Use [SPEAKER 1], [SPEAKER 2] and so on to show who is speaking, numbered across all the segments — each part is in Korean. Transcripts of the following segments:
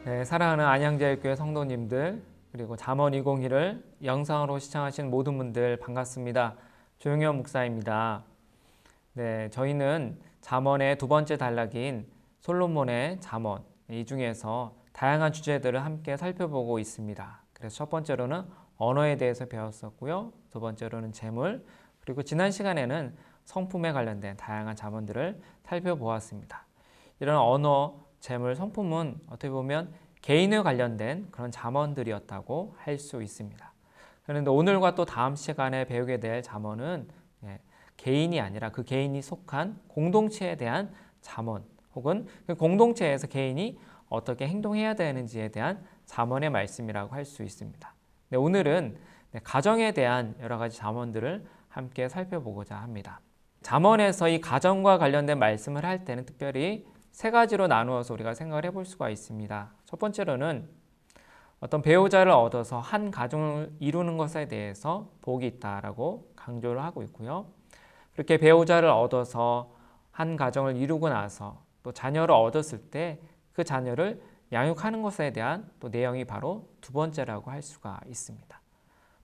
[SPEAKER 1] 네, 사랑하는 안양제일교회 성도님들 그리고 잠언 201을 영상으로 시청하신 모든 분들 반갑습니다. 조용현 목사입니다. 네, 저희는 잠언의 두 번째 단락인 솔로몬의 잠언 이 중에서 다양한 주제들을 함께 살펴보고 있습니다. 그래서 첫 번째로는 언어에 대해서 배웠었고요. 두 번째로는 재물, 그리고 지난 시간에는 성품에 관련된 다양한 잠언들을 살펴보았습니다. 이런 언어, 재물, 성품은 어떻게 보면 개인에 관련된 그런 잠언들이었다고 할 수 있습니다. 그런데 오늘과 또 다음 시간에 배우게 될 잠언은 개인이 아니라 그 개인이 속한 공동체에 대한 잠언, 혹은 그 공동체에서 개인이 어떻게 행동해야 되는지에 대한 잠언의 말씀이라고 할 수 있습니다. 오늘은 가정에 대한 여러 가지 잠언들을 함께 살펴보고자 합니다. 잠언에서 이 가정과 관련된 말씀을 할 때는 특별히 세 가지로 나누어서 우리가 생각을 해볼 수가 있습니다. 첫 번째로는 어떤 배우자를 얻어서 한 가정을 이루는 것에 대해서 복이 있다라고 강조를 하고 있고요. 그렇게 배우자를 얻어서 한 가정을 이루고 나서 또 자녀를 얻었을 때 그 자녀를 양육하는 것에 대한 또 내용이 바로 두 번째라고 할 수가 있습니다.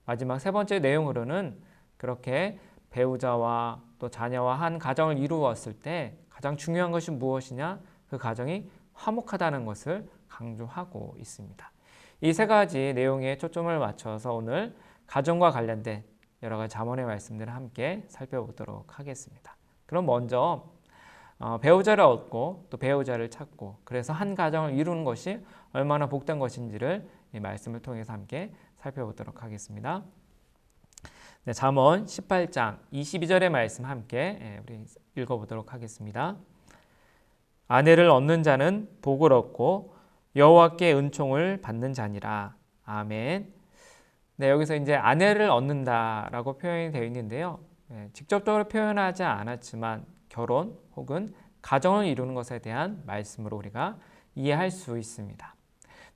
[SPEAKER 1] 마지막 세 번째 내용으로는 그렇게 배우자와 또 자녀와 한 가정을 이루었을 때 가장 중요한 것이 무엇이냐? 그 가정이 화목하다는 것을 강조하고 있습니다. 이 세 가지 내용에 초점을 맞춰서 오늘 가정과 관련된 여러 가지 잠언의 말씀들을 함께 살펴보도록 하겠습니다. 그럼 먼저 배우자를 얻고 또 배우자를 찾고 그래서 한 가정을 이루는 것이 얼마나 복된 것인지를 이 말씀을 통해서 함께 살펴보도록 하겠습니다. 네, 잠언 18장 22절의 말씀 함께 우리 읽어보도록 하겠습니다. 아내를 얻는 자는 복을 얻고 여호와께 은총을 받는 자니라. 아멘. 네, 여기서 이제 아내를 얻는다라고 표현이 되어 있는데요. 직접적으로 표현하지 않았지만 결혼 혹은 가정을 이루는 것에 대한 말씀으로 우리가 이해할 수 있습니다.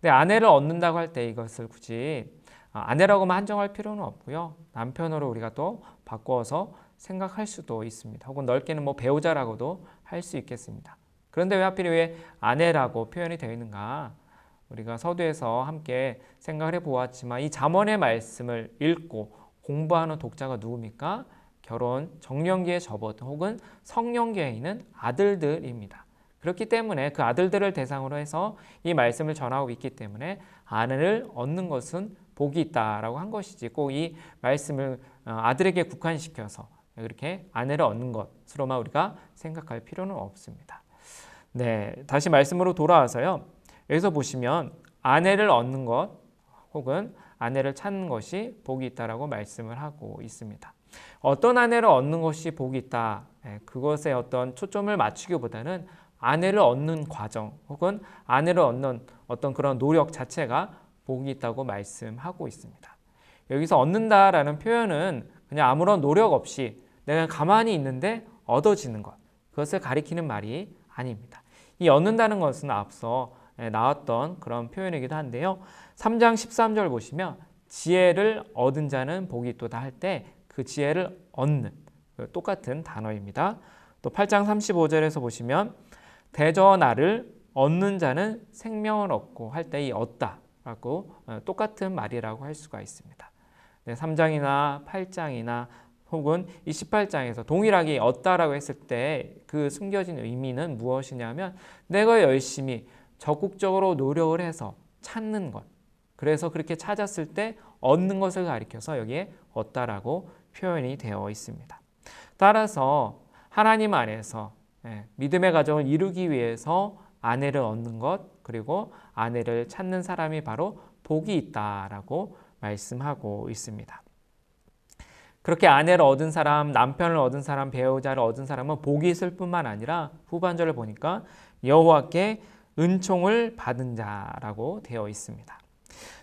[SPEAKER 1] 근데 아내를 얻는다고 할 때 이것을 굳이 아내라고만 한정할 필요는 없고요. 남편으로 우리가 또 바꿔서 생각할 수도 있습니다. 혹은 넓게는 배우자라고도 할 수 있겠습니다. 그런데 왜 아내라고 표현이 되어 있는가? 우리가 서두에서 함께 생각을 해보았지만 이 잠언의 말씀을 읽고 공부하는 독자가 누굽니까? 결혼 정년기에 접어든 혹은 성년기에 있는 아들들입니다. 그렇기 때문에 그 아들들을 대상으로 해서 이 말씀을 전하고 있기 때문에 아내를 얻는 것은 복이 있다라고 한 것이지 꼭 이 말씀을 아들에게 국한시켜서 이렇게 아내를 얻는 것으로만 우리가 생각할 필요는 없습니다. 네, 다시 말씀으로 돌아와서요. 여기서 보시면 아내를 얻는 것 혹은 아내를 찾는 것이 복이 있다라고 말씀을 하고 있습니다. 어떤 아내를 얻는 것이 복이 있다. 그것에 어떤 초점을 맞추기보다는 아내를 얻는 과정 혹은 아내를 얻는 어떤 그런 노력 자체가 복이 있다고 말씀하고 있습니다. 여기서 얻는다라는 표현은 그냥 아무런 노력 없이 내가 가만히 있는데 얻어지는 것, 그것을 가리키는 말이 아닙니다. 이 얻는다는 것은 앞서 나왔던 그런 표현이기도 한데요. 3장 13절 보시면 지혜를 얻은 자는 복이 있도다 할 때 그 지혜를 얻는 똑같은 단어입니다. 또 8장 35절에서 보시면 대저 나를 얻는 자는 생명을 얻고 할 때 이 얻다라고 똑같은 말이라고 할 수가 있습니다. 3장이나 8장이나 혹은 28장에서 동일하게 얻다라고 했을 때 그 숨겨진 의미는 무엇이냐면 내가 열심히 적극적으로 노력을 해서 찾는 것, 그래서 그렇게 찾았을 때 얻는 것을 가리켜서 여기에 얻다라고 표현이 되어 있습니다. 따라서 하나님 안에서 믿음의 가정을 이루기 위해서 아내를 얻는 것 그리고 아내를 찾는 사람이 바로 복이 있다라고 말씀하고 있습니다. 그렇게 아내를 얻은 사람, 남편을 얻은 사람, 배우자를 얻은 사람은 복이 있을 뿐만 아니라 후반절을 보니까 여호와께 은총을 받은 자라고 되어 있습니다.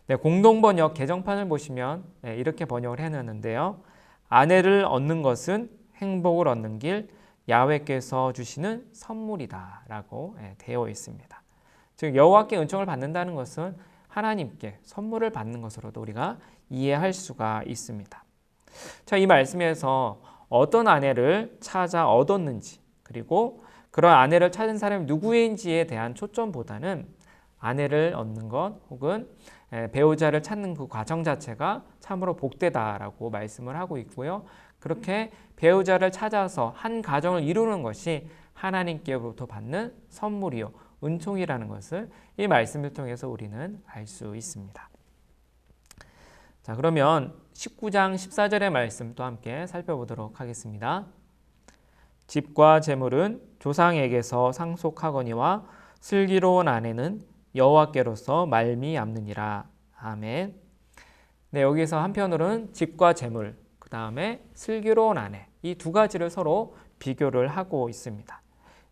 [SPEAKER 1] 네, 공동번역 개정판을 보시면 이렇게 번역을 해놨는데요. 아내를 얻는 것은 행복을 얻는 길, 야훼께서 주시는 선물이다 라고 되어 있습니다. 즉 여호와께 은총을 받는다는 것은 하나님께 선물을 받는 것으로도 우리가 이해할 수가 있습니다. 자, 이 말씀에서 어떤 아내를 찾아 얻었는지 그리고 그런 아내를 찾은 사람이 누구인지에 대한 초점보다는 아내를 얻는 것 혹은 배우자를 찾는 그 과정 자체가 참으로 복되다라고 말씀을 하고 있고요. 그렇게 배우자를 찾아서 한 가정을 이루는 것이 하나님께로부터 받는 선물이요 은총이라는 것을 이 말씀을 통해서 우리는 알 수 있습니다. 자, 그러면 19장 14절의 말씀 또 함께 살펴보도록 하겠습니다. 집과 재물은 조상에게서 상속하거니와 슬기로운 아내는 여호와께로서 말미암느니라. 아멘. 네, 여기서 한편으로는 집과 재물, 그 다음에 슬기로운 아내, 이 두 가지를 서로 비교를 하고 있습니다.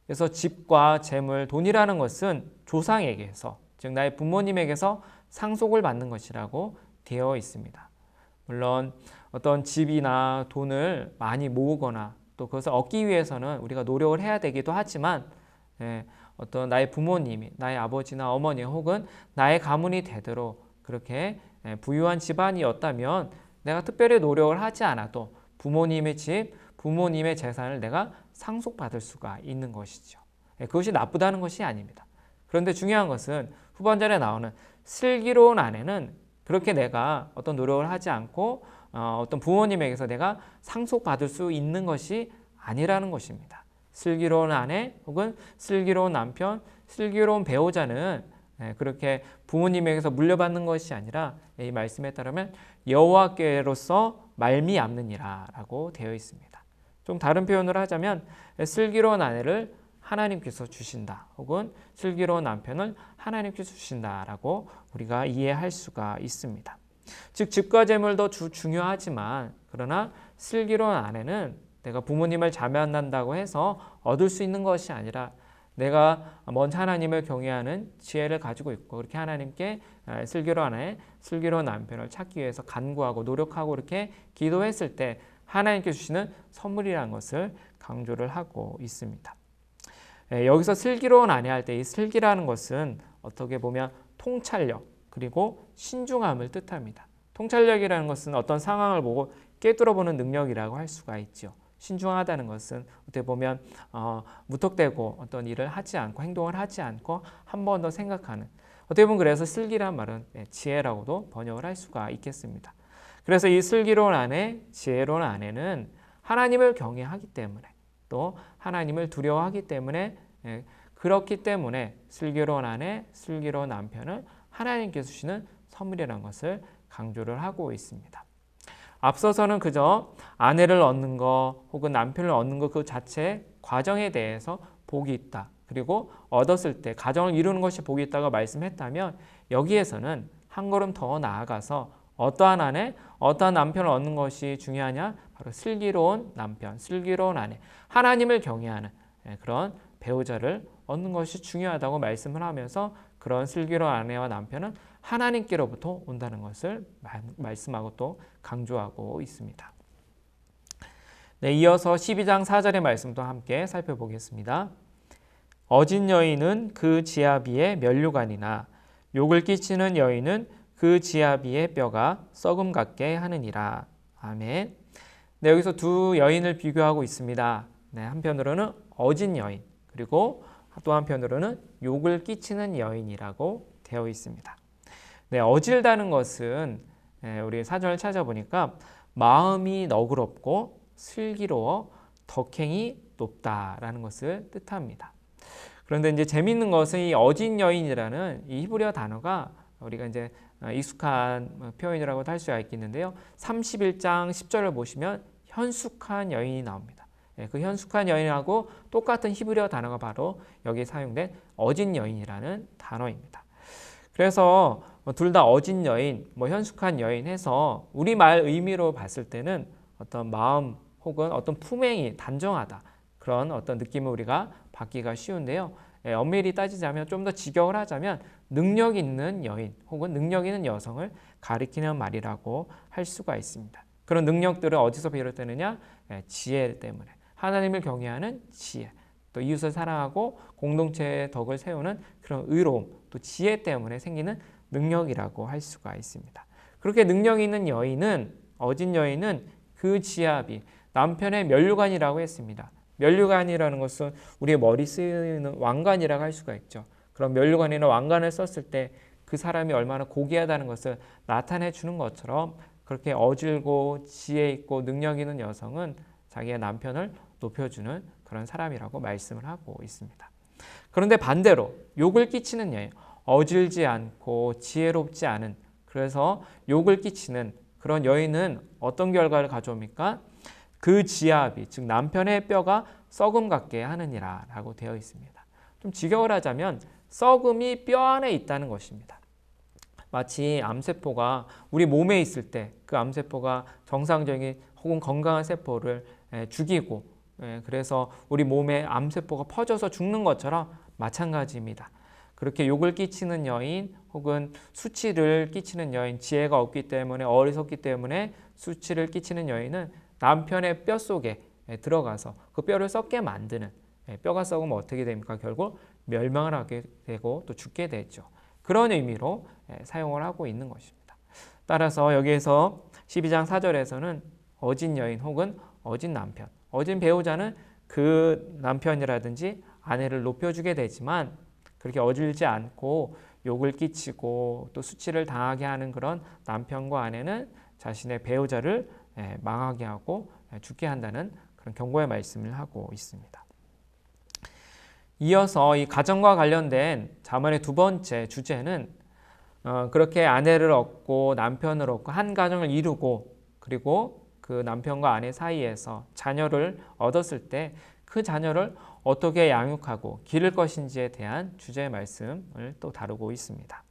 [SPEAKER 1] 그래서 집과 재물, 돈이라는 것은 조상에게서, 즉 나의 부모님에게서 상속을 받는 것이라고 되어 있습니다. 물론 어떤 집이나 돈을 많이 모으거나 또 그것을 얻기 위해서는 우리가 노력을 해야 되기도 하지만 어떤 나의 부모님이, 나의 아버지나 어머니 혹은 나의 가문이 되도록 그렇게 부유한 집안이었다면 내가 특별히 노력을 하지 않아도 부모님의 집, 부모님의 재산을 내가 상속받을 수가 있는 것이죠. 그것이 나쁘다는 것이 아닙니다. 그런데 중요한 것은 후반절에 나오는 슬기로운 아내는 그렇게 내가 어떤 노력을 하지 않고 어떤 부모님에게서 내가 상속받을 수 있는 것이 아니라는 것입니다. 슬기로운 아내 혹은 슬기로운 남편, 슬기로운 배우자는 그렇게 부모님에게서 물려받는 것이 아니라 이 말씀에 따르면 여호와께로서 말미암느니라 라고 되어 있습니다. 좀 다른 표현을 하자면 슬기로운 아내를 하나님께서 주신다 혹은 슬기로운 남편을 하나님께서 주신다라고 우리가 이해할 수가 있습니다. 즉 집과 재물도 중요하지만 그러나 슬기로운 아내는 내가 부모님을 잘 만난다고 해서 얻을 수 있는 것이 아니라 내가 먼저 하나님을 경외하는 지혜를 가지고 있고 그렇게 하나님께 슬기로운 아내, 슬기로운 남편을 찾기 위해서 간구하고 노력하고 이렇게 기도했을 때 하나님께 주시는 선물이라는 것을 강조를 하고 있습니다. 여기서 슬기로운 아내 할 때 이 슬기라는 것은 어떻게 보면 통찰력 그리고 신중함을 뜻합니다. 통찰력이라는 것은 어떤 상황을 보고 꿰뚫어보는 능력이라고 할 수가 있죠. 신중하다는 것은 어떻게 보면 무턱대고 어떤 일을 하지 않고 행동을 하지 않고 한 번 더 생각하는, 어떻게 보면 그래서 슬기란 말은 지혜라고도 번역을 할 수가 있겠습니다. 그래서 이 슬기로운 아내, 지혜로운 아내는 하나님을 경외하기 때문에 또 하나님을 두려워하기 때문에 그렇기 때문에 슬기로운 아내, 슬기로운 남편을 하나님께서 주시는 선물이라는 것을 강조를 하고 있습니다. 앞서서는 그저 아내를 얻는 것 혹은 남편을 얻는 것 그 자체 과정에 대해서 복이 있다. 그리고 얻었을 때 가정을 이루는 것이 복이 있다고 말씀했다면 여기에서는 한 걸음 더 나아가서 어떠한 아내, 어떠한 남편을 얻는 것이 중요하냐? 바로 슬기로운 남편, 슬기로운 아내, 하나님을 경외하는 그런 배우자를 얻는 것이 중요하다고 말씀을 하면서 그런 슬기로운 아내와 남편은 하나님께로부터 온다는 것을 말씀하고 또 강조하고 있습니다. 네, 이어서 12장 4절의 말씀도 함께 살펴보겠습니다. 어진 여인은 그 지아비의 면류관이나 욕을 끼치는 여인은 그 지아비의 뼈가 썩음 같게 하느니라. 아멘. 네, 여기서 두 여인을 비교하고 있습니다. 네, 한편으로는 어진 여인, 그리고 또 한편으로는 욕을 끼치는 여인이라고 되어 있습니다. 네, 어질다는 것은 우리 사전을 찾아보니까 마음이 너그럽고 슬기로워 덕행이 높다라는 것을 뜻합니다. 그런데 이제 재미있는 것은 이 어진 여인이라는 이 히브리어 단어가 우리가 이제 익숙한 표현이라고도 할 수가 있겠는데요. 31장 10절을 보시면 현숙한 여인이 나옵니다. 그 현숙한 여인하고 똑같은 히브리어 단어가 바로 여기에 사용된 어진 여인이라는 단어입니다. 그래서 둘 다 어진 여인, 현숙한 여인 해서 우리말 의미로 봤을 때는 어떤 마음 혹은 어떤 품행이 단정하다 그런 어떤 느낌을 우리가 받기가 쉬운데요. 엄밀히 따지자면 좀 더 직역을 하자면 능력 있는 여인 혹은 능력 있는 여성을 가리키는 말이라고 할 수가 있습니다. 그런 능력들은 어디서 비롯되느냐? 지혜 때문에. 하나님을 경외하는 지혜, 또 이웃을 사랑하고 공동체의 덕을 세우는 그런 의로움, 또 지혜 때문에 생기는 능력이라고 할 수가 있습니다. 그렇게 능력 있는 여인은, 어진 여인은 그 지아비, 남편의 면류관이라고 했습니다. 면류관이라는 것은 우리의 머리 쓰이는 왕관이라고 할 수가 있죠. 그런 면류관이나 왕관을 썼을 때 그 사람이 얼마나 고귀하다는 것을 나타내 주는 것처럼 그렇게 어질고 지혜 있고 능력 있는 여성은 자기의 남편을 높여주는 그런 사람이라고 말씀을 하고 있습니다. 그런데 반대로 욕을 끼치는 여인, 어질지 않고 지혜롭지 않은, 그래서 욕을 끼치는 그런 여인은 어떤 결과를 가져옵니까? 그 지압이, 즉 남편의 뼈가 썩음 같게 하느니라 라고 되어 있습니다. 좀 직역을 하자면 썩음이 뼈 안에 있다는 것입니다. 마치 암세포가 우리 몸에 있을 때 그 암세포가 정상적인 혹은 건강한 세포를 죽이고, 그래서 우리 몸에 암세포가 퍼져서 죽는 것처럼 마찬가지입니다. 그렇게 욕을 끼치는 여인 혹은 수치를 끼치는 여인, 지혜가 없기 때문에 어리석기 때문에 수치를 끼치는 여인은 남편의 뼈 속에 들어가서 그 뼈를 썩게 만드는, 뼈가 썩으면 어떻게 됩니까? 결국 멸망을 하게 되고 또 죽게 되죠. 그런 의미로 사용을 하고 있는 것입니다. 따라서 여기에서 12장 4절에서는 어진 여인 혹은 어진 남편, 어진 배우자는 그 남편이라든지 아내를 높여주게 되지만 그렇게 어질지 않고 욕을 끼치고 또 수치를 당하게 하는 그런 남편과 아내는 자신의 배우자를 망하게 하고 죽게 한다는 그런 경고의 말씀을 하고 있습니다. 이어서 이 가정과 관련된 잠언의 두 번째 주제는 그렇게 아내를 얻고 남편을 얻고 한 가정을 이루고 그리고 그 남편과 아내 사이에서 자녀를 얻었을 때 그 자녀를 어떻게 양육하고 기를 것인지에 대한 주제의 말씀을 또 다루고 있습니다.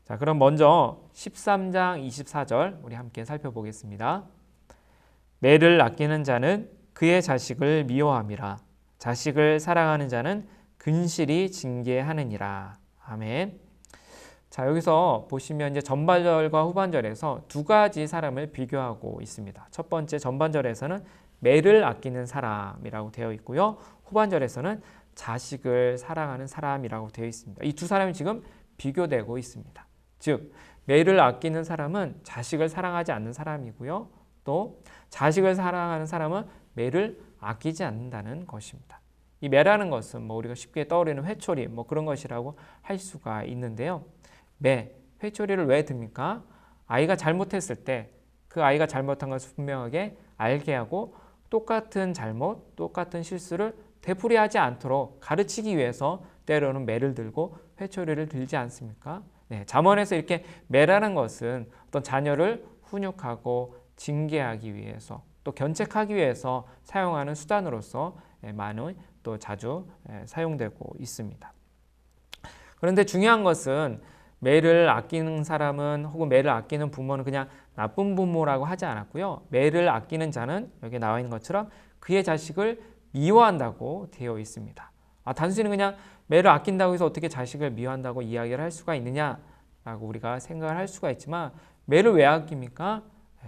[SPEAKER 1] 자, 그럼 먼저 13장 24절 우리 함께 살펴보겠습니다. 매를 아끼는 자는 그의 자식을 미워함이라. 자식을 사랑하는 자는 근실히 징계하느니라. 아멘. 자, 여기서 보시면 이제 전반절과 후반절에서 두 가지 사람을 비교하고 있습니다. 첫 번째 전반절에서는 매를 아끼는 사람이라고 되어 있고요. 후반절에서는 자식을 사랑하는 사람이라고 되어 있습니다. 이 두 사람이 지금 비교되고 있습니다. 즉, 매를 아끼는 사람은 자식을 사랑하지 않는 사람이고요. 또 자식을 사랑하는 사람은 매를 아끼지 않는다는 것입니다. 이 매라는 것은 우리가 쉽게 떠오르는 회초리 그런 것이라고 할 수가 있는데요. 매, 회초리를 왜 듭니까? 아이가 잘못했을 때 그 아이가 잘못한 것을 분명하게 알게 하고 똑같은 잘못, 똑같은 실수를 되풀이하지 않도록 가르치기 위해서 때로는 매를 들고 회초리를 들지 않습니까? 네, 잠언에서 이렇게 매라는 것은 어떤 자녀를 훈육하고 징계하기 위해서 또 견책하기 위해서 사용하는 수단으로서 많이 또 자주 사용되고 있습니다. 그런데 중요한 것은 매를 아끼는 사람은 혹은 매를 아끼는 부모는 그냥 나쁜 부모라고 하지 않았고요. 매를 아끼는 자는 여기 나와 있는 것처럼 그의 자식을 미워한다고 되어 있습니다. 단순히 그냥 매를 아낀다고 해서 어떻게 자식을 미워한다고 이야기를 할 수가 있느냐라고 우리가 생각을 할 수가 있지만 매를 왜 아낍니까?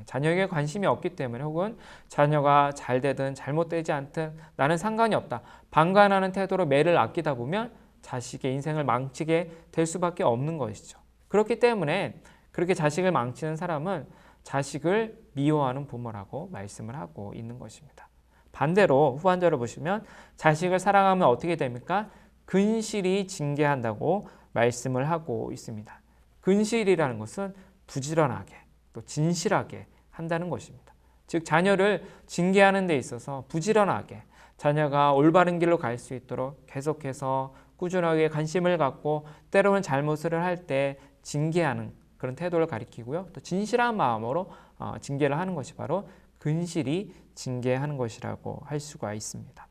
[SPEAKER 1] 자녀에게 관심이 없기 때문에 혹은 자녀가 잘 되든 잘못되지 않든 나는 상관이 없다. 방관하는 태도로 매를 아끼다 보면 자식의 인생을 망치게 될 수밖에 없는 것이죠. 그렇기 때문에 그렇게 자식을 망치는 사람은 자식을 미워하는 부모라고 말씀을 하고 있는 것입니다. 반대로 후반절을 보시면 자식을 사랑하면 어떻게 됩니까? 근실히 징계한다고 말씀을 하고 있습니다. 근실이라는 것은 부지런하게 또 진실하게 한다는 것입니다. 즉 자녀를 징계하는 데 있어서 부지런하게 자녀가 올바른 길로 갈 수 있도록 계속해서 꾸준하게 관심을 갖고 때로는 잘못을 할 때 징계하는 그런 태도를 가리키고요. 또 진실한 마음으로 징계를 하는 것이 바로 근실히 징계하는 것이라고 할 수가 있습니다.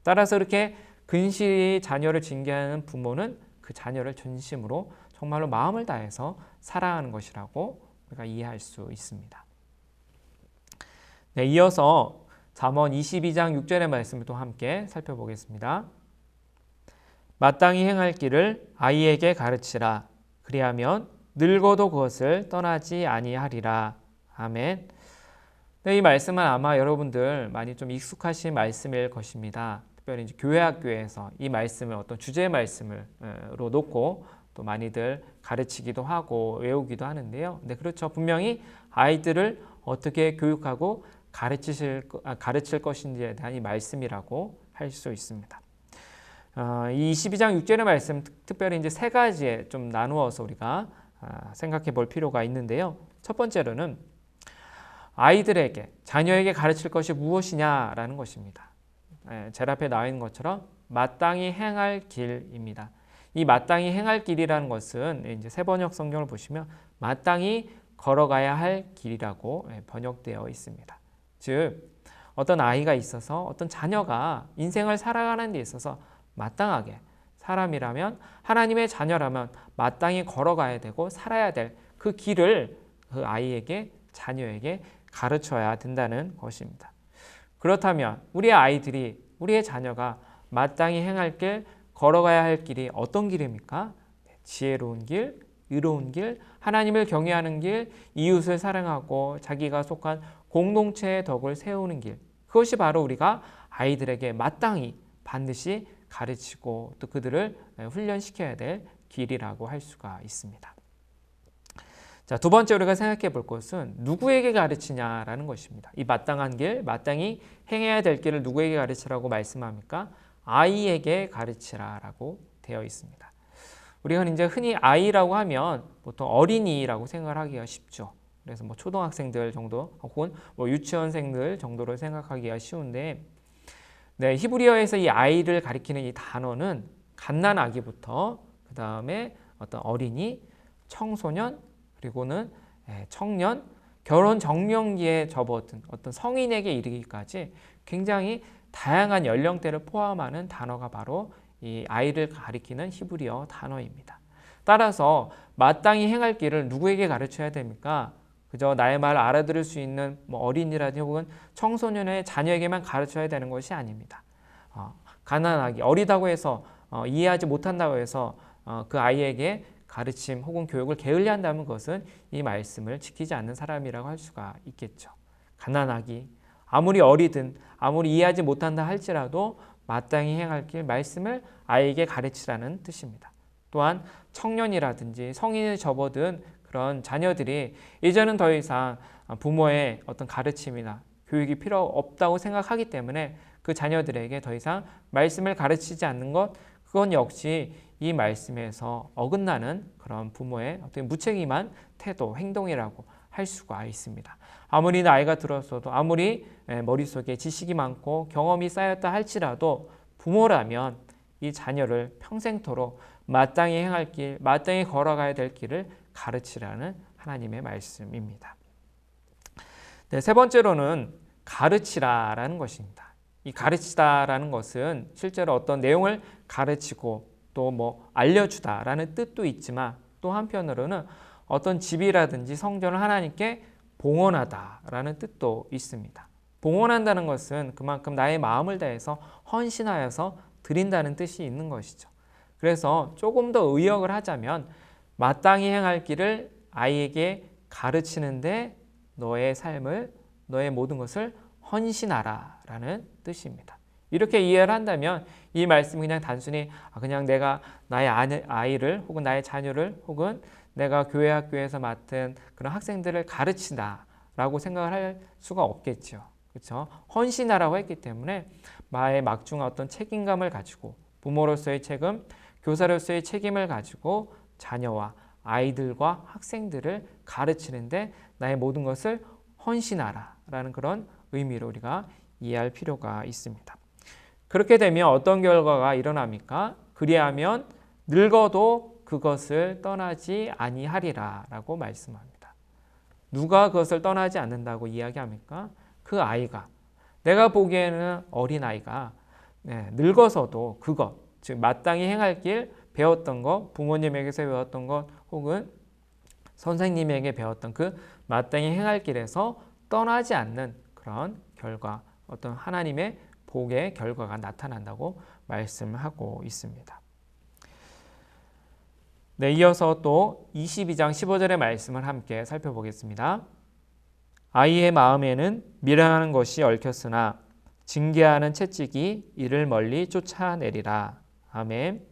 [SPEAKER 1] 따라서 이렇게 근실히 자녀를 징계하는 부모는 그 자녀를 전심으로 정말로 마음을 다해서 사랑하는 것이라고 우리가 이해할 수 있습니다. 네, 이어서 잠언 22장 6절의 말씀을 또 함께 살펴보겠습니다. 마땅히 행할 길을 아이에게 가르치라. 그리하면 늙어도 그것을 떠나지 아니하리라. 아멘. 네, 이 말씀은 아마 여러분들 많이 좀 익숙하신 말씀일 것입니다. 특별히 이제 교회 학교에서 이 말씀을 어떤 주제의 말씀으로 놓고 또 많이들 가르치기도 하고 외우기도 하는데요. 네, 그렇죠. 분명히 아이들을 어떻게 교육하고 가르칠 것인지에 대한 이 말씀이라고 할 수 있습니다. 이 22장 6절의 말씀 특별히 이제 세 가지에 좀 나누어서 우리가 생각해 볼 필요가 있는데요. 첫 번째로는 아이들에게, 자녀에게 가르칠 것이 무엇이냐라는 것입니다. 제 앞에 나와 있는 것처럼 마땅히 행할 길입니다. 이 마땅히 행할 길이라는 것은 이제 새번역 성경을 보시면 마땅히 걸어가야 할 길이라고 번역되어 있습니다. 즉 어떤 아이가 있어서 어떤 자녀가 인생을 살아가는 데 있어서 마땅하게 사람이라면 하나님의 자녀라면 마땅히 걸어가야 되고 살아야 될 그 길을 그 아이에게 자녀에게 가르쳐야 된다는 것입니다. 그렇다면 우리의 아이들이 우리의 자녀가 마땅히 행할 길 걸어가야 할 길이 어떤 길입니까? 지혜로운 길, 의로운 길, 하나님을 경외하는 길, 이웃을 사랑하고 자기가 속한 공동체의 덕을 세우는 길. 그것이 바로 우리가 아이들에게 마땅히 반드시 가르치고 또 그들을 훈련시켜야 될 길이라고 할 수가 있습니다. 자, 두 번째 우리가 생각해 볼 것은 누구에게 가르치냐라는 것입니다. 이 마땅한 길, 마땅히 행해야 될 길을 누구에게 가르치라고 말씀합니까? 아이에게 가르치라라고 되어 있습니다. 우리가 이제 흔히 아이라고 하면 보통 어린이라고 생각을 하기가 쉽죠. 그래서 뭐 초등학생들 정도 혹은 뭐 유치원생들 정도로 생각하기가 쉬운데, 네, 히브리어에서 이 아이를 가리키는 이 단어는 갓난아기부터 그 다음에 어떤 어린이, 청소년, 그리고는 청년, 결혼 적령기에 접어든 어떤 성인에게 이르기까지 굉장히 다양한 연령대를 포함하는 단어가 바로 이 아이를 가리키는 히브리어 단어입니다. 따라서 마땅히 행할 길을 누구에게 가르쳐야 됩니까? 그저 나의 말을 알아들을 수 있는 뭐 어린이라든지 혹은 청소년의 자녀에게만 가르쳐야 되는 것이 아닙니다. 가난하기, 어리다고 해서 이해하지 못한다고 해서 그 아이에게 가르침 혹은 교육을 게을리한다면 그것은 이 말씀을 지키지 않는 사람이라고 할 수가 있겠죠. 가난하기, 아무리 어리든 아무리 이해하지 못한다 할지라도 마땅히 행할 길 말씀을 아이에게 가르치라는 뜻입니다. 또한 청년이라든지 성인에 접어든 그런 자녀들이 이제는 더 이상 부모의 어떤 가르침이나 교육이 필요 없다고 생각하기 때문에 그 자녀들에게 더 이상 말씀을 가르치지 않는 것, 그건 역시 이 말씀에서 어긋나는 그런 부모의 어떤 무책임한 태도, 행동이라고 할 수가 있습니다. 아무리 나이가 들었어도 아무리 머릿속에 지식이 많고 경험이 쌓였다 할지라도 부모라면 이 자녀를 평생토록 마땅히 행할 길, 마땅히 걸어가야 될 길을 가르치라는 하나님의 말씀입니다. 네, 세 번째로는 가르치라라는 것입니다. 이 가르치다라는 것은 실제로 어떤 내용을 가르치고 또 뭐 알려주다라는 뜻도 있지만 또 한편으로는 어떤 집이라든지 성전을 하나님께 봉헌하다라는 뜻도 있습니다. 봉헌한다는 것은 그만큼 나의 마음을 다해서 헌신하여서 드린다는 뜻이 있는 것이죠. 그래서 조금 더 의역을 하자면 마땅히 행할 길을 아이에게 가르치는데 너의 삶을, 너의 모든 것을 헌신하라라는 뜻입니다. 이렇게 이해를 한다면 이 말씀이 그냥 단순히 그냥 내가 나의 아이를 혹은 나의 자녀를 혹은 내가 교회 학교에서 맡은 그런 학생들을 가르친다라고 생각을 할 수가 없겠죠. 그렇죠? 헌신하라고 했기 때문에 나의 막중한 어떤 책임감을 가지고 부모로서의 책임, 교사로서의 책임을 가지고 자녀와 아이들과 학생들을 가르치는데 나의 모든 것을 헌신하라라는 그런 의미로 우리가 이해할 필요가 있습니다. 그렇게 되면 어떤 결과가 일어납니까? 그리하면 늙어도 그것을 떠나지 아니하리라 라고 말씀합니다. 누가 그것을 떠나지 않는다고 이야기합니까? 그 아이가, 내가 보기에는 어린아이가 늙어서도 그것, 즉 마땅히 행할 길, 배웠던 것, 부모님에게서 배웠던 것 혹은 선생님에게 배웠던 그 마땅히 행할 길에서 떠나지 않는 그런 결과, 어떤 하나님의 복의 결과가 나타난다고 말씀하고 있습니다. 네, 이어서 또 22장 15절의 말씀을 함께 살펴보겠습니다. 아이의 마음에는 미련한 것이 얽혔으나 징계하는 채찍이 이를 멀리 쫓아내리라. 아멘.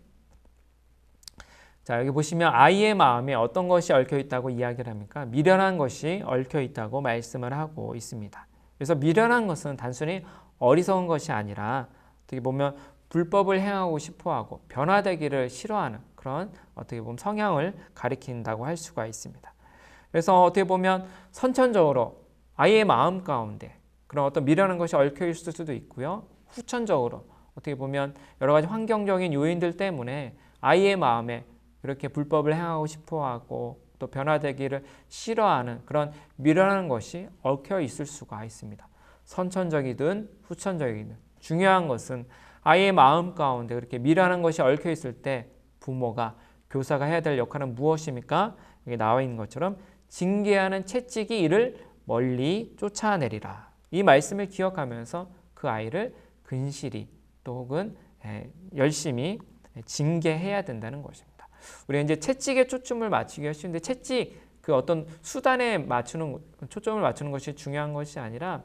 [SPEAKER 1] 자, 여기 보시면 아이의 마음에 어떤 것이 얽혀 있다고 이야기를 합니까? 미련한 것이 얽혀 있다고 말씀을 하고 있습니다. 그래서 미련한 것은 단순히 어리석은 것이 아니라 어떻게 보면 불법을 행하고 싶어하고 변화되기를 싫어하는 그런 어떻게 보면 성향을 가리킨다고 할 수가 있습니다. 그래서 어떻게 보면 선천적으로 아이의 마음 가운데 그런 어떤 미련한 것이 얽혀 있을 수도 있고요. 후천적으로 어떻게 보면 여러 가지 환경적인 요인들 때문에 아이의 마음에 그렇게 불법을 행하고 싶어하고 또 변화되기를 싫어하는 그런 미련한 것이 얽혀 있을 수가 있습니다. 선천적이든 후천적이든 중요한 것은 아이의 마음 가운데 그렇게 미련한 것이 얽혀 있을 때 부모가 교사가 해야 될 역할은 무엇입니까? 여기 나와 있는 것처럼 징계하는 채찍이 이를 멀리 쫓아내리라. 이 말씀을 기억하면서 그 아이를 근실히 또 혹은 열심히 징계해야 된다는 것입니다. 우리가 이제 채찍에 초점을 맞추기가 쉬운데 채찍 그 어떤 수단에 맞추는 초점을 맞추는 것이 중요한 것이 아니라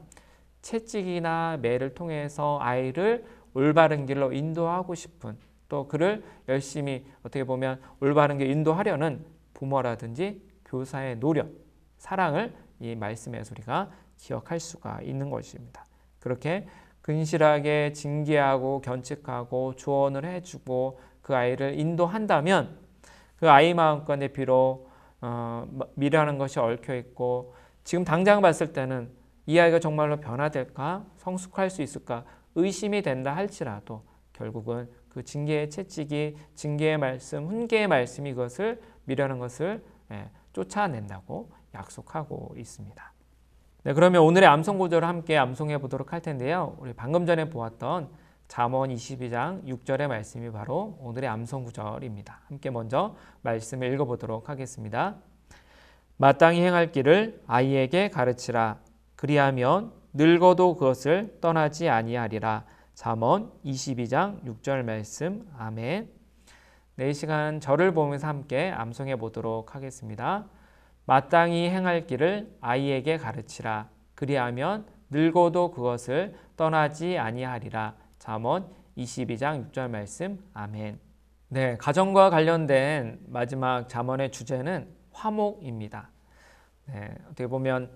[SPEAKER 1] 채찍이나 매를 통해서 아이를 올바른 길로 인도하고 싶은 또 그를 열심히 어떻게 보면 올바른 길 인도하려는 부모라든지 교사의 노력, 사랑을 이 말씀에서 우리가 기억할 수가 있는 것입니다. 그렇게 근실하게 징계하고 견책하고 조언을 해주고 그 아이를 인도한다면 그 아이 마음가운데 비록 미련한 것이 얽혀 있고 지금 당장 봤을 때는 이 아이가 정말로 변화될까? 성숙할 수 있을까? 의심이 된다 할지라도 결국은 그 징계의 채찍이 징계의 말씀, 훈계의 말씀이 그것을 미련한 것을 쫓아낸다고 약속하고 있습니다. 네, 그러면 오늘의 암송 구절을 함께 암송해 보도록 할 텐데요. 우리 방금 전에 보았던 잠언 22장 6절의 말씀이 바로 오늘의 암송 구절입니다. 함께 먼저 말씀을 읽어보도록 하겠습니다. 마땅히 행할 길을 아이에게 가르치라. 그리하면 늙어도 그것을 떠나지 아니하리라. 잠언 22장 6절 말씀. 아멘. 네, 이 시간 저를 보면서 함께 암송해 보도록 하겠습니다. 마땅히 행할 길을 아이에게 가르치라. 그리하면 늙어도 그것을 떠나지 아니하리라. 잠언 22장 6절 말씀. 아멘. 네, 가정과 관련된 마지막 잠언의 주제는 화목입니다. 네, 어떻게 보면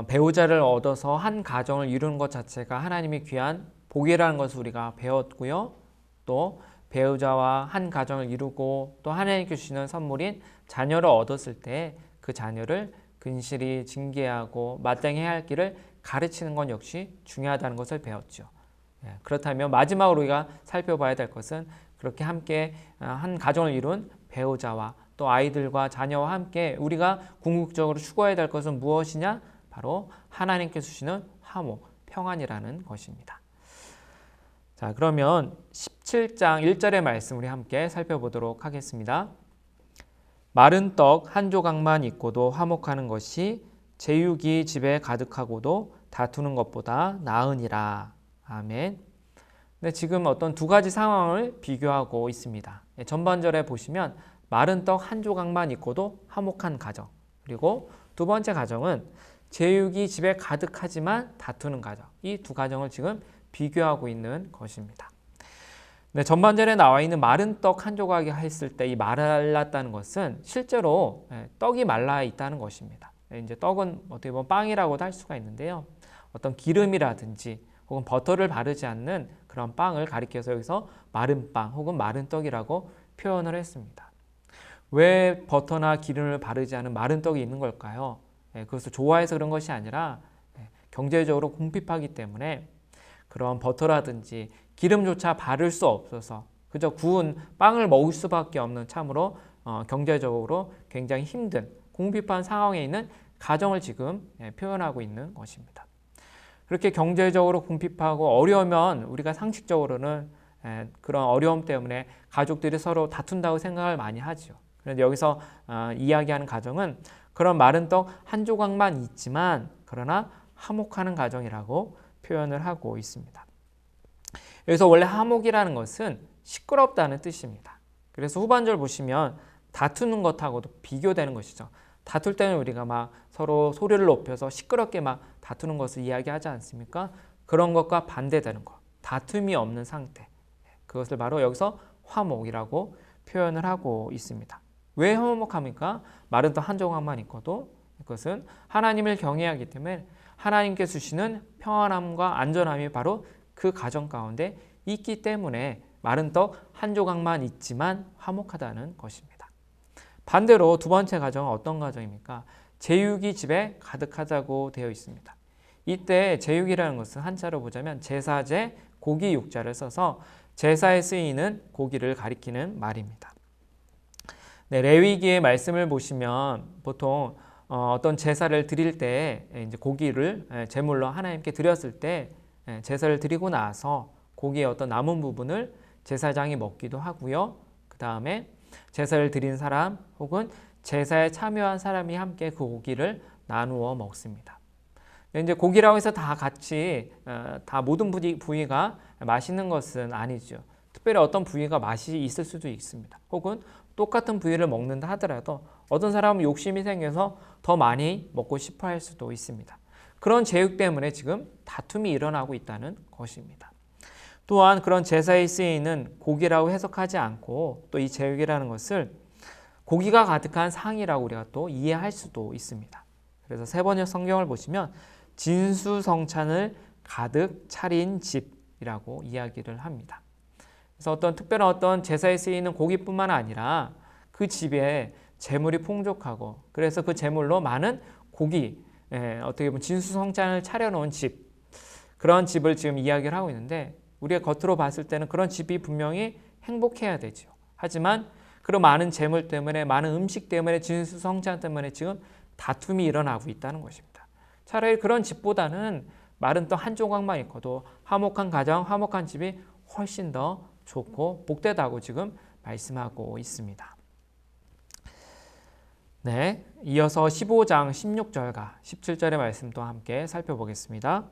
[SPEAKER 1] 배우자를 얻어서 한 가정을 이루는 것 자체가 하나님이 귀한 복이라는 것을 우리가 배웠고요. 또 배우자와 한 가정을 이루고 또 하나님께 주시는 선물인 자녀를 얻었을 때 그 자녀를 근실히 징계하고 마땅히 해야 할 길을 가르치는 건 역시 중요하다는 것을 배웠죠. 그렇다면 마지막으로 우리가 살펴봐야 될 것은 그렇게 함께 한 가정을 이룬 배우자와 또 아이들과 자녀와 함께 우리가 궁극적으로 추구해야 될 것은 무엇이냐? 바로 하나님께서 주시는 화목, 평안이라는 것입니다. 자, 그러면 17장 1절의 말씀 우리 함께 살펴보도록 하겠습니다. 마른 떡 한 조각만 있고도 화목하는 것이 제육이 집에 가득하고도 다투는 것보다 나으니라. 아멘. 네, 지금 어떤 두 가지 상황을 비교하고 있습니다. 전반절에 보시면 마른 떡 한 조각만 있고도 화목한 가정, 그리고 두 번째 가정은 제육이 집에 가득하지만 다투는 가정, 이 두 가정을 지금 비교하고 있는 것입니다. 네, 전반절에 나와 있는 마른 떡 한 조각이 했을 때 이 말랐다는 것은 실제로 떡이 말라 있다는 것입니다. 이제 떡은 어떻게 보면 빵이라고도 할 수가 있는데요. 어떤 기름이라든지 혹은 버터를 바르지 않는 그런 빵을 가리켜서 여기서 마른 빵 혹은 마른 떡이라고 표현을 했습니다. 왜 버터나 기름을 바르지 않은 마른 떡이 있는 걸까요? 그것을 좋아해서 그런 것이 아니라 경제적으로 궁핍하기 때문에 그런 버터라든지 기름조차 바를 수 없어서 그저 구운 빵을 먹을 수밖에 없는 참으로 경제적으로 굉장히 힘든 궁핍한 상황에 있는 가정을 지금 표현하고 있는 것입니다. 그렇게 경제적으로 궁핍하고 어려우면 우리가 상식적으로는 그런 어려움 때문에 가족들이 서로 다툰다고 생각을 많이 하죠. 그런데 여기서 이야기하는 가정은 그런 마른 떡 한 조각만 있지만 그러나 화목하는 가정이라고 표현을 하고 있습니다. 여기서 원래 화목이라는 것은 시끄럽다는 뜻입니다. 그래서 후반절 보시면 다투는 것하고도 비교되는 것이죠. 다툴 때는 우리가 막 서로 소리를 높여서 시끄럽게 막 다투는 것을 이야기하지 않습니까? 그런 것과 반대되는 것, 다툼이 없는 상태, 그것을 바로 여기서 화목이라고 표현을 하고 있습니다. 왜 화목합니까? 마른 떡 한 조각만 있고도 그것은 하나님을 경외하기 때문에 하나님께 주시는 평안함과 안전함이 바로 그 가정 가운데 있기 때문에 마른 떡 한 조각만 있지만 화목하다는 것입니다. 반대로 두 번째 가정은 어떤 가정입니까? 제육이 집에 가득하다고 되어 있습니다. 이때 제육이라는 것은 한자로 보자면 제사제, 고기 육자를 써서 제사에 쓰이는 고기를 가리키는 말입니다. 네, 레위기의 말씀을 보시면 보통 어떤 제사를 드릴 때 이제 고기를 제물로 하나님께 드렸을 때 제사를 드리고 나서 고기의 어떤 남은 부분을 제사장이 먹기도 하고요. 그 다음에 제사를 드린 사람 혹은 제사에 참여한 사람이 함께 그 고기를 나누어 먹습니다. 이제 고기라고 해서 다 같이 다 모든 부위가 맛있는 것은 아니죠. 특별히 어떤 부위가 맛이 있을 수도 있습니다. 혹은 똑같은 부위를 먹는다 하더라도 어떤 사람은 욕심이 생겨서 더 많이 먹고 싶어 할 수도 있습니다. 그런 제육 때문에 지금 다툼이 일어나고 있다는 것입니다. 또한 그런 제사에 쓰이는 고기라고 해석하지 않고 또 이 제육이라는 것을 고기가 가득한 상이라고 우리가 또 이해할 수도 있습니다. 그래서 세 번역 성경을 보시면 진수성찬을 가득 차린 집이라고 이야기를 합니다. 그래서 어떤 어떤 제사에 쓰이는 고기뿐만 아니라 그 집에 재물이 풍족하고 그래서 그 재물로 많은 고기, 어떻게 보면 진수성찬을 차려놓은 집, 그런 집을 지금 이야기를 하고 있는데 우리가 겉으로 봤을 때는 그런 집이 분명히 행복해야 되죠. 하지만 그런 많은 재물 때문에, 많은 음식 때문에, 진수성찬 때문에 지금 다툼이 일어나고 있다는 것입니다. 차라리 그런 집보다는 마른 떡 한 조각만 있고도 화목한 가정, 화목한 집이 훨씬 더 좋고 복되다고 지금 말씀하고 있습니다. 네, 이어서 15장 16절과 17절의 말씀도 함께 살펴보겠습니다.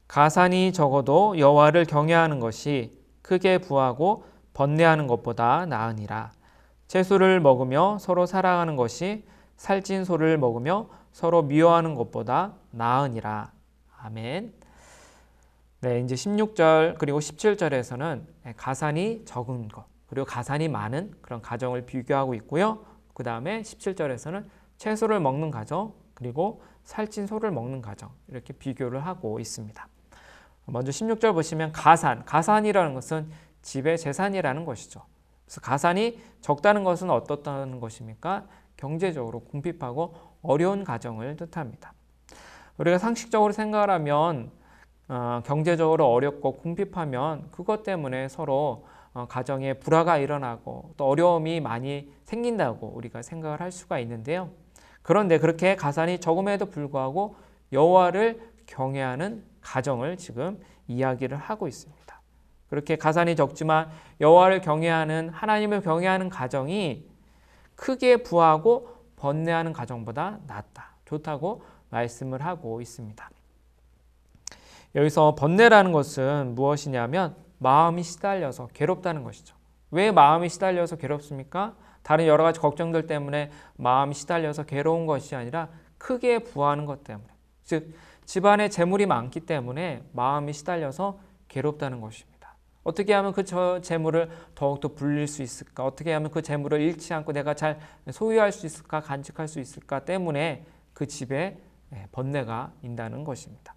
[SPEAKER 1] 가산이 적어도 여호와를 경외하는 것이 크게 부하고 번뇌하는 것보다 나으니라. 채소를 먹으며 서로 사랑하는 것이 살찐 소를 먹으며 서로 미워하는 것보다 나으니라. 아멘. 네, 이제 16절 그리고 17절에서는 가산이 적은 것 그리고 가산이 많은 그런 가정을 비교하고 있고요. 그 다음에 17절에서는 채소를 먹는 가정 그리고 살찐 소를 먹는 가정 이렇게 비교를 하고 있습니다. 먼저 16절 보시면 가산이라는 것은 집의 재산이라는 것이죠. 그래서 가산이 적다는 것은 어떻다는 것입니까? 경제적으로 궁핍하고 어려운 가정을 뜻합니다. 우리가 상식적으로 생각을 하면 경제적으로 어렵고 궁핍하면 그것 때문에 서로 가정에 불화가 일어나고 또 어려움이 많이 생긴다고 우리가 생각을 할 수가 있는데요. 그런데 그렇게 가산이 적음에도 불구하고 여호와를 경외하는 가정을 지금 이야기를 하고 있습니다. 그렇게 가산이 적지만 여호와를 경외하는 하나님을 경외하는 가정이 크게 부하고 번뇌하는 가정보다 낫다, 좋다고 말씀을 하고 있습니다. 여기서 번뇌라는 것은 무엇이냐면 마음이 시달려서 괴롭다는 것이죠. 왜 마음이 시달려서 괴롭습니까? 다른 여러 가지 걱정들 때문에 마음이 시달려서 괴로운 것이 아니라 크게 부하는 것 때문에, 즉 집안에 재물이 많기 때문에 마음이 시달려서 괴롭다는 것입니다. 어떻게 하면 그 재물을 더욱더 불릴 수 있을까? 어떻게 하면 그 재물을 잃지 않고 내가 잘 소유할 수 있을까? 간직할 수 있을까? 때문에 그 집에 번뇌가 있다는 것입니다.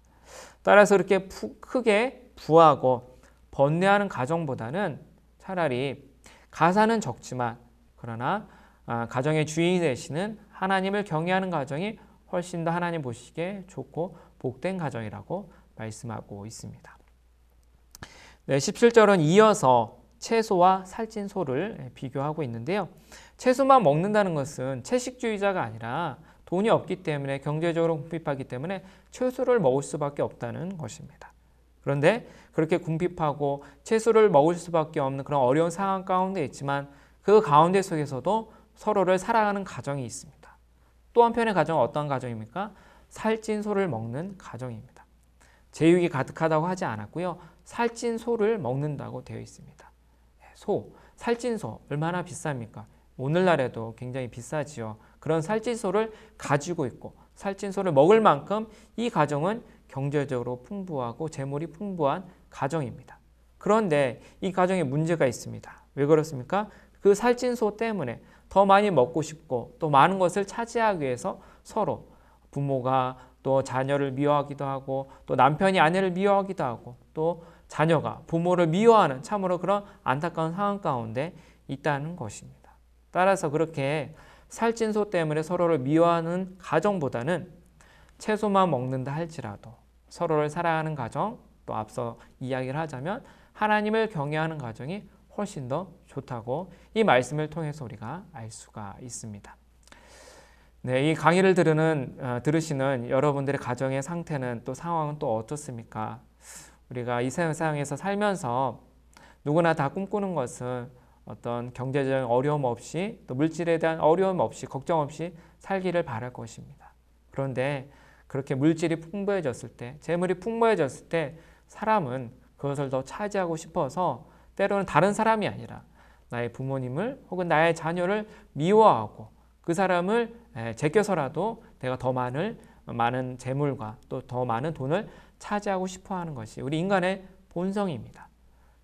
[SPEAKER 1] 따라서 이렇게 크게 부하고 번뇌하는 가정보다는 차라리 가산은 적지만 그러나 가정의 주인이 되시는 하나님을 경외하는 가정이 훨씬 더 하나님 보시기에 좋고 복된 가정이라고 말씀하고 있습니다. 네, 17절은 이어서 채소와 살찐 소를 비교하고 있는데요. 채소만 먹는다는 것은 채식주의자가 아니라 돈이 없기 때문에 경제적으로 궁핍하기 때문에 채소를 먹을 수밖에 없다는 것입니다. 그런데 그렇게 궁핍하고 채소를 먹을 수밖에 없는 그런 어려운 상황 가운데 있지만 그 가운데 속에서도 서로를 사랑하는 가정이 있습니다. 또 한편의 가정은 어떤 가정입니까? 살찐 소를 먹는 가정입니다. 제육이 가득하다고 하지 않았고요. 살찐 소를 먹는다고 되어 있습니다. 살찐 소 얼마나 비쌉니까? 오늘날에도 굉장히 비싸지요. 그런 살찐 소를 가지고 있고 살찐 소를 먹을 만큼 이 가정은 경제적으로 풍부하고 재물이 풍부한 가정입니다. 그런데 이 가정에 문제가 있습니다. 왜 그렇습니까? 그 살찐 소 때문에 더 많이 먹고 싶고 또 많은 것을 차지하기 위해서 서로 부모가 또 자녀를 미워하기도 하고 또 남편이 아내를 미워하기도 하고 또 자녀가 부모를 미워하는 참으로 그런 안타까운 상황 가운데 있다는 것입니다. 따라서 그렇게 살찐소 때문에 서로를 미워하는 가정보다는 채소만 먹는다 할지라도 서로를 사랑하는 가정, 또 앞서 이야기를 하자면 하나님을 경외하는 가정이 훨씬 더 좋다고 이 말씀을 통해서 우리가 알 수가 있습니다. 네, 이 강의를 들으시는 여러분들의 가정의 상태는 또 상황은 또 어떻습니까? 우리가 이 세상에서 살면서 누구나 다 꿈꾸는 것은 어떤 경제적인 어려움 없이 또 물질에 대한 어려움 없이 걱정 없이 살기를 바랄 것입니다. 그런데 그렇게 물질이 풍부해졌을 때, 재물이 풍부해졌을 때 사람은 그것을 더 차지하고 싶어서 때로는 다른 사람이 아니라 나의 부모님을 혹은 나의 자녀를 미워하고 그 사람을 제껴서라도 내가 더 많은 재물과 또 더 많은 돈을 차지하고 싶어하는 것이 우리 인간의 본성입니다.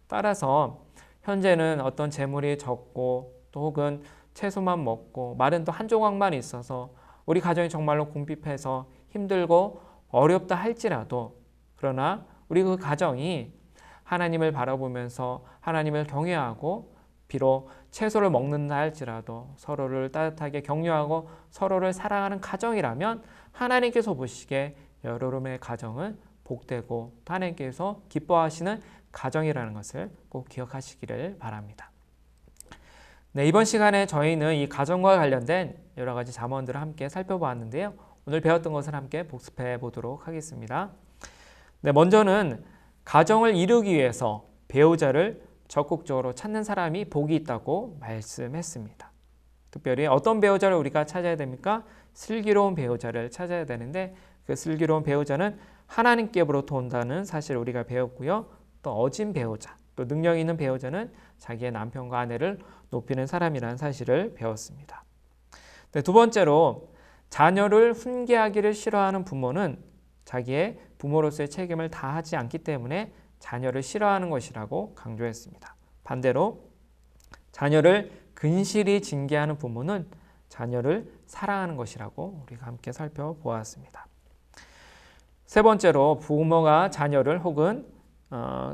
[SPEAKER 1] 따라서 현재는 어떤 재물이 적고 또 혹은 채소만 먹고 말은 또 한 조각만 있어서 우리 가정이 정말로 궁핍해서 힘들고 어렵다 할지라도 그러나 우리 그 가정이 하나님을 바라보면서 하나님을 경외하고 비록 채소를 먹는다 할지라도 서로를 따뜻하게 격려하고 서로를 사랑하는 가정이라면 하나님께서 보시기에 여러분의 가정은 복되고 하나님께서 기뻐하시는 가정이라는 것을 꼭 기억하시기를 바랍니다. 네, 이번 시간에 저희는 이 가정과 관련된 여러 가지 잠언들을 함께 살펴보았는데요. 오늘 배웠던 것을 함께 복습해 보도록 하겠습니다. 네, 먼저는 가정을 이루기 위해서 배우자를 적극적으로 찾는 사람이 복이 있다고 말씀했습니다. 특별히 어떤 배우자를 우리가 찾아야 됩니까? 슬기로운 배우자를 찾아야 되는데 그 슬기로운 배우자는 하나님께로부터 온다는 사실을 우리가 배웠고요. 또 어진 배우자, 또 능력 있는 배우자는 자기의 남편과 아내를 높이는 사람이라는 사실을 배웠습니다. 네, 두 번째로 자녀를 훈계하기를 싫어하는 부모는 자기의 부모로서의 책임을 다하지 않기 때문에 자녀를 싫어하는 것이라고 강조했습니다. 반대로 자녀를 근실히 징계하는 부모는 자녀를 사랑하는 것이라고 우리가 함께 살펴보았습니다. 세 번째로 부모가 자녀를 혹은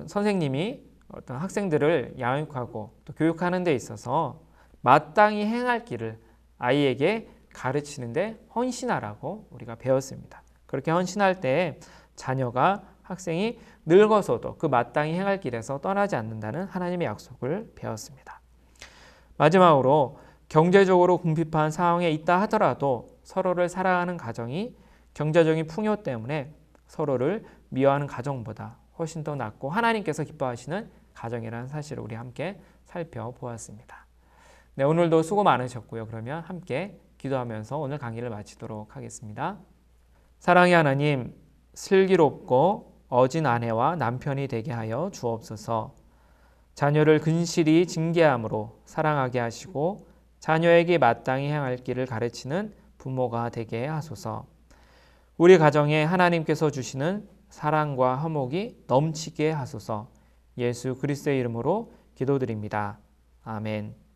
[SPEAKER 1] 선생님이 어떤 학생들을 양육하고 또 교육하는 데 있어서 마땅히 행할 길을 아이에게 가르치는 데 헌신하라고 우리가 배웠습니다. 그렇게 헌신할 때 자녀가 학생이 늙어서도 그 마땅히 행할 길에서 떠나지 않는다는 하나님의 약속을 배웠습니다. 마지막으로 경제적으로 궁핍한 상황에 있다 하더라도 서로를 사랑하는 가정이 경제적인 풍요 때문에 서로를 미워하는 가정보다 훨씬 더 낫고 하나님께서 기뻐하시는 가정이라는 사실을 우리 함께 살펴보았습니다. 네, 오늘도 수고 많으셨고요. 그러면 함께 기도하면서 오늘 강의를 마치도록 하겠습니다. 사랑의 하나님, 슬기롭고 어진 아내와 남편이 되게 하여 주옵소서. 자녀를 근실히 징계함으로 사랑하게 하시고 자녀에게 마땅히 행할 길을 가르치는 부모가 되게 하소서. 우리 가정에 하나님께서 주시는 사랑과 화목이 넘치게 하소서. 예수 그리스도의 이름으로 기도드립니다. 아멘.